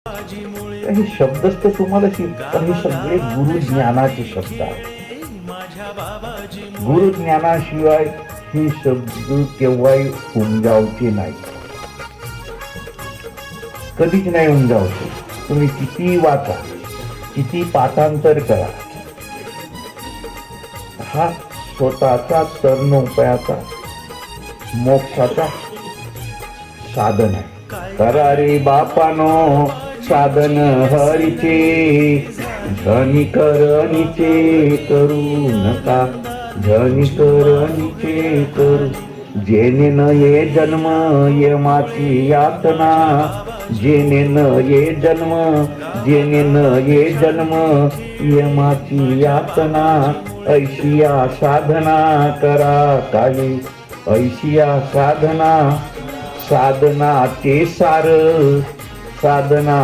हे शब्दच तर तुम्हाला शिकतात, हे सगळे गुरु ज्ञानाचे शब्द आहेत. गुरु ज्ञानाशिवाय हे शब्द केव्हाही उमजावचे नाही, कधीच नाही उमजावचे. तुम्ही किती वाचा, किती पाठांतर करा, हा स्वतःचा तरणोपायाचा मोक्षाचा साधन आहे. करा रे बापानो साधन हरीचे, धनिकरणीचे करू नका, धनिकरणीचे करू. जेने न ये जन्म यमाची यातना, जेने न ये जन्म, जेने न ये जन्म यमाची यातना. ऐशिया साधना करा काळी, ऐशिया साधना, साधनाचे सार, साधना